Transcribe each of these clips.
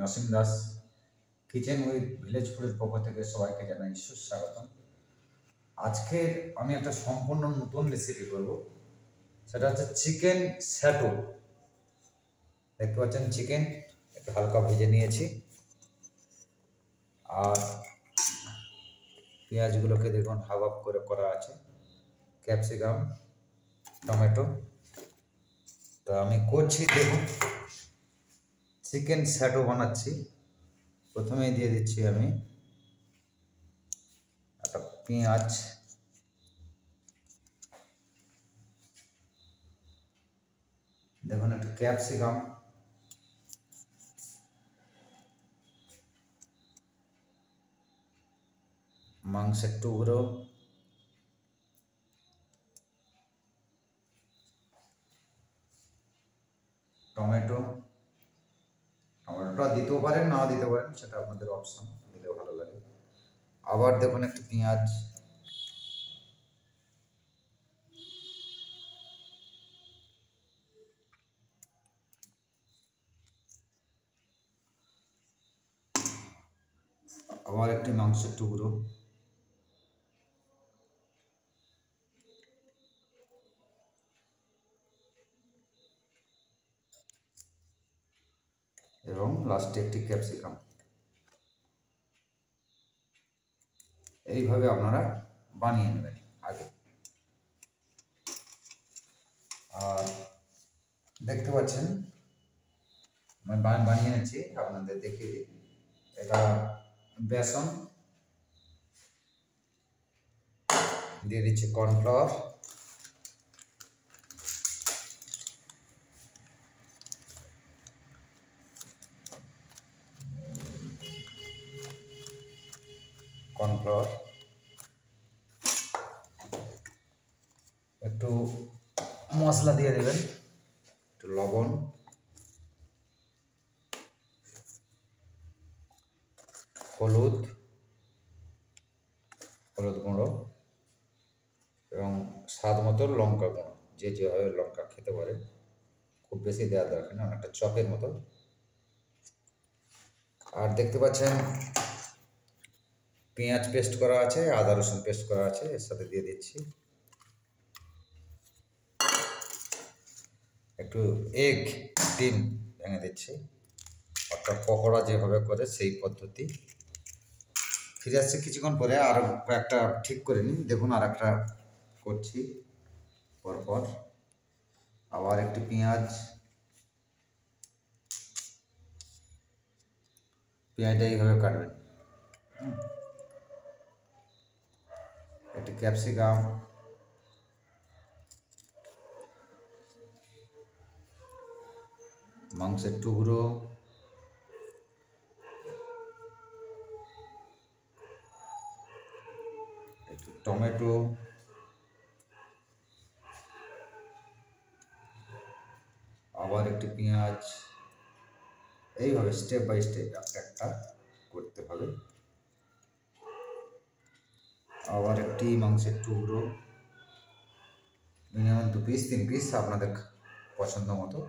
নসীম Das kitchen with village ফুডের পক্ষ থেকে সবাইকে জানাই সুস্বাগতম। আজকে আমি একটা সম্পূর্ণ নতুন রেসিপি করব, সেটা হচ্ছে চিকেন স্যাটু। দেখতে পাচ্ছেন চিকেন একটু হালকা ভেজে নিয়েছি, আর পেঁয়াজগুলোকে দেখুন হাফ হাফ করে করা আছে, ক্যাপসিকাম, টমেটো। তো আমি করছি, দেখুন চিকেন স্যাটু বানাচ্ছি। প্রথমেই দিয়ে দিচ্ছি আমি একটা পেঁয়াজ, দেখুন একটা ক্যাপসিকাম, মাংসের টুকরো, টমেটো। টমেটোটা দিতেও পারেন, নাও দিতে পারেন, সেটা আপনাদের অপশন, দিলেও ভালো লাগে। আবার দেখুন একটু পেঁয়াজ, আবার একটি মাংসের টুকরো, এবং লাস্টে একটি ক্যাপসিকাম। এইভাবে আপনারা বানিয়ে নেবেন আগে। আর দেখতে পাচ্ছেন আমি বানিয়ে নিচ্ছি, আপনাদের দেখিয়ে দিই। এটা বেসন দিয়ে দিচ্ছি, কর্নফ্লাওয়ার, একটু মশলা দিয়ে দেবেন, একটু লবণ, হলুদ গুঁড়ো, এবং স্বাদ মতো লঙ্কা গুঁড়ো, যে যেভাবে লঙ্কা খেতে পারে। খুব বেশি দেওয়ার দরকার নেই, অনেকটা চপের মতো। আর দেখতে পাচ্ছেন পেঁয়াজ পেস্ট করা আছে, আদা রসুন পেস্ট করা আছে, এর সাথে দিয়ে দিচ্ছি একটু এগ, ডিম ভেঙে দিচ্ছি, অর্থাৎ পকোড়া যেভাবে করে সেই পদ্ধতি। ফিরে আসছি কিছুক্ষণ পরে, আরও কয়েকটা ঠিক করে নিন। দেখুন আর একটা করছি পরপর। আবার একটু পেঁয়াজটা এইভাবে কাটবেন, একটু ক্যাপসিকাম, মাংসের টুকরো, একটু টমেটো, আবার একটি পেঁয়াজ। এইভাবে স্টেপ বাই স্টেপ একটা করতে হবে। আবার একটি মাংসের টুকরো, মিনিমাম 2 পিস 3 পিস আপনাদের পছন্দ মতো।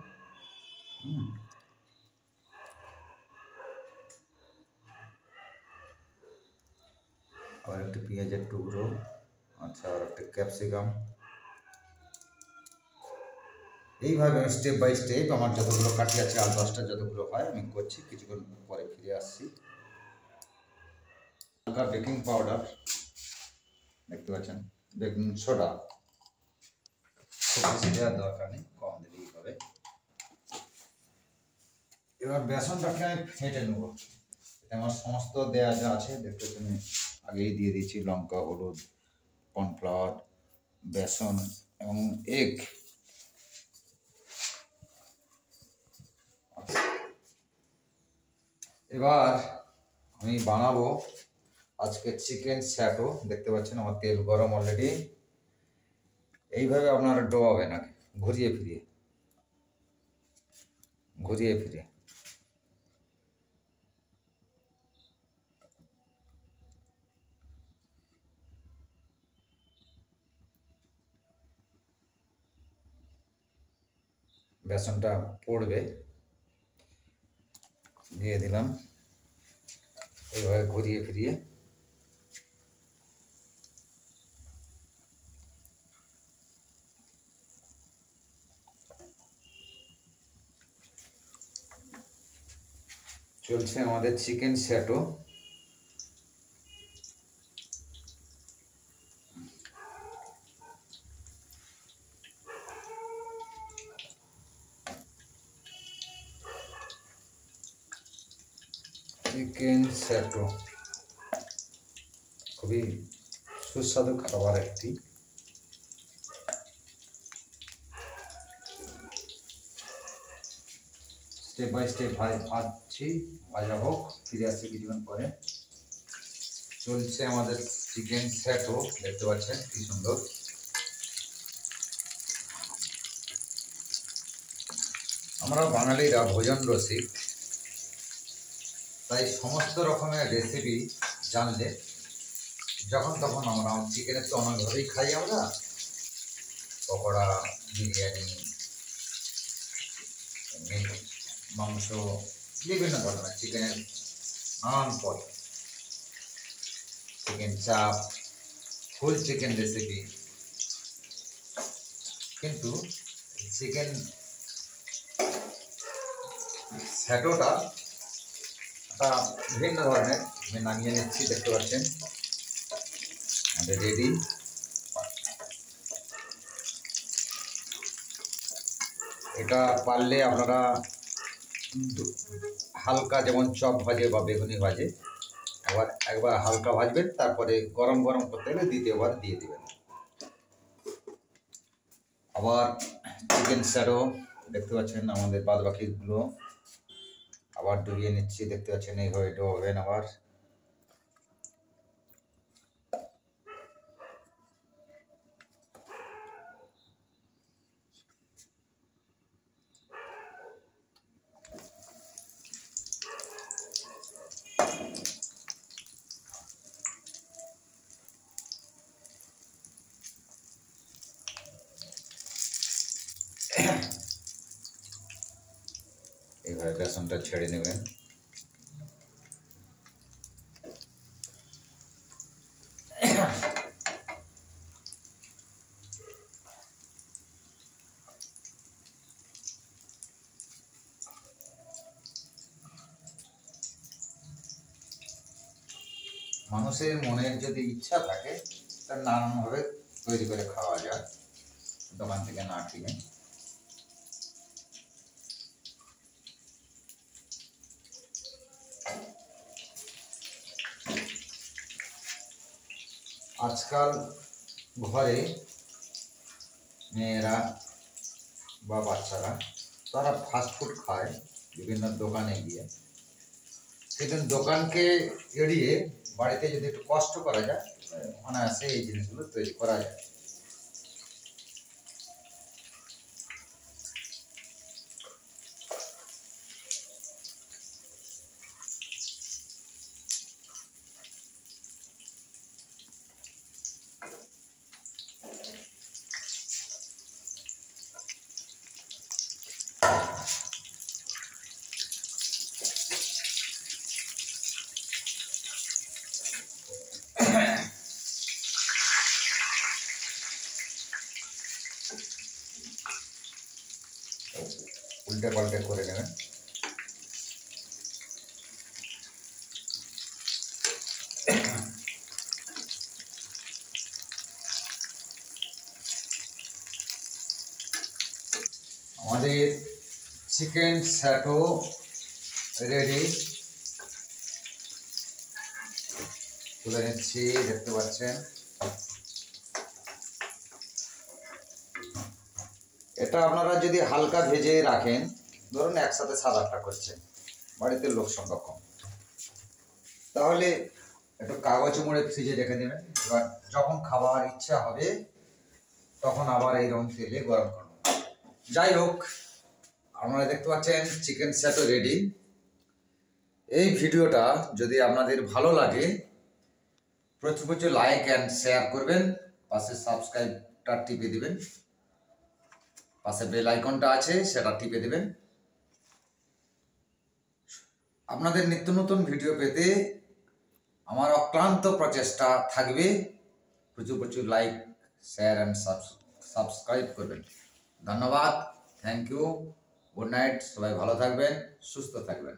আবার একটি পেঁয়াজের টুকরো, আচ্ছা, আর একটা ক্যাপসিকাম। এইভাবে স্টেপ বাই স্টেপ আমার যতগুলো কাটি আছে, আর 10টা যতগুলো হয় আমি করছি। কিছুক্ষণ পরে ফিরে আসছি। হালকা বেকিং পাউডার, দেখতে পাচ্ছেন, বেকিং সোডা, খুব বেশি দেওয়ার দরকার নেই, কম দিলেই হবে। এবার বেসনটাকে আমি ফেটে নেব। আমার সমস্ত দেয়া যা আছে দেখতে পাচ্ছেন, আগেই দিয়ে দিচ্ছি লঙ্কা, হলুদ, কর্নফ্লাওয়ার, বেসন এবং এগ। এবার আমি বানাবো আজকে চিকেন স্যাটো। দেখতে পাচ্ছেন আমার তেল গরম অলরেডি। এইভাবে আপনারা ডোবাবেন আগে, ঘুরিয়ে ফিরিয়ে ঘুরিয়ে ফিরিয়ে। বেসনটা পড়বে, দিয়ে দিলাম এইভাবে ঘুরিয়ে ফিরিয়ে। চলছে আমাদের চিকেন স্যাটো। চিকেন স্যাটো খুবই সুস্বাদু খাবার একটি। স্টেপ বাই স্টেপ ভাজছি, ভাজা হোক, ফিরে আসছি কিছুক্ষণ পরে। চলছে আমাদের চিকেন স্যাটো, দেখতে পাচ্ছেন কি সুন্দর। আমরা বাঙালিরা ভোজন রসিক, তাই সমস্ত রকমের রেসিপি জানলে যখন তখন আমরা চিকেনের তো অনেকভাবেই খাই আমরা, পকোড়া, বিরিয়ানি, মাংস, বিভিন্ন ধরনের চিকেনের নানান পদ, চিকেন চাপ, ফুল চিকেন রেসিপি। কিন্তু চিকেন স্যাটোটা একটা ভিন্ন ধরনের। আমি নামিয়ে নিচ্ছি, দেখতে পাচ্ছেন আমাদের রেডি। এটা পারলে আপনারা হালকা, যেমন চপ ভাজে বা বেগুনি ভাজে, একবার হালকা ভাজবেন, তারপরে গরম গরম করতে গেলে দ্বিতীয়বার দিয়ে দেবেন। আবার চিকেন স্যাটো দেখতে পাচ্ছেন আমাদের বাদ বাকিগুলো আবার ডুবিয়ে নিচ্ছি, দেখতে পাচ্ছেন এইভাবে ডোবাবেন আবার। এইভাবে বেসনটা ছেড়ে নেবেন। মানুষের মনের যদি ইচ্ছা থাকে, তার নানানভাবে তৈরি করে খাওয়া যায় দোকান থেকে না কিনে। আজকাল ঘরে মেয়েরা বা বাচ্চারা তারা ফাস্টফুড খায় বিভিন্ন দোকানে গিয়ে, কিন্তু দোকানকে এড়িয়ে বাড়িতে যদি একটু কষ্ট করা যায়, অনায়াসে এই জিনিসগুলো তৈরি করা যায়। উল্টে পাল্টে করে নেবেন। আমাদের চিকেন স্যাটো রেডি, তুলে নিচ্ছি, দেখতে পাচ্ছেন। এটা আপনারা যদি হালকা ভেজে রাখেন, ধরুন একসাথে 7-8টা করছেন, বাড়িতে লোক সংখ্যা কম, তাহলে একটু কাগজ মুড়ে ফ্রিজে রেখে দেবেন। এবার যখন খাবার ইচ্ছা হবে তখন আবার এইরকম তেলে গরম করুন। যাই হোক, আপনারা দেখতে পাচ্ছেন চিকেন স্যাটো রেডি। এই ভিডিওটা যদি আপনাদের ভালো লাগে, প্রচুর প্রচুর লাইক অ্যান্ড শেয়ার করবেন, পাশে সাবস্ক্রাইবটা টিপে দিবেন, পাশে বেল আইকনটা আছে সেটা টিপে দেবেন। আপনাদের নিত্য নতুন ভিডিও পেতে আমার অক্লান্ত প্রচেষ্টা থাকবে। প্রচুর প্রচুর লাইক, শেয়ার অ্যান্ড সাবস্ক্রাইব করবেন। ধন্যবাদ, থ্যাংক ইউ, গুড নাইট। সবাই ভালো থাকবেন, সুস্থ থাকবেন।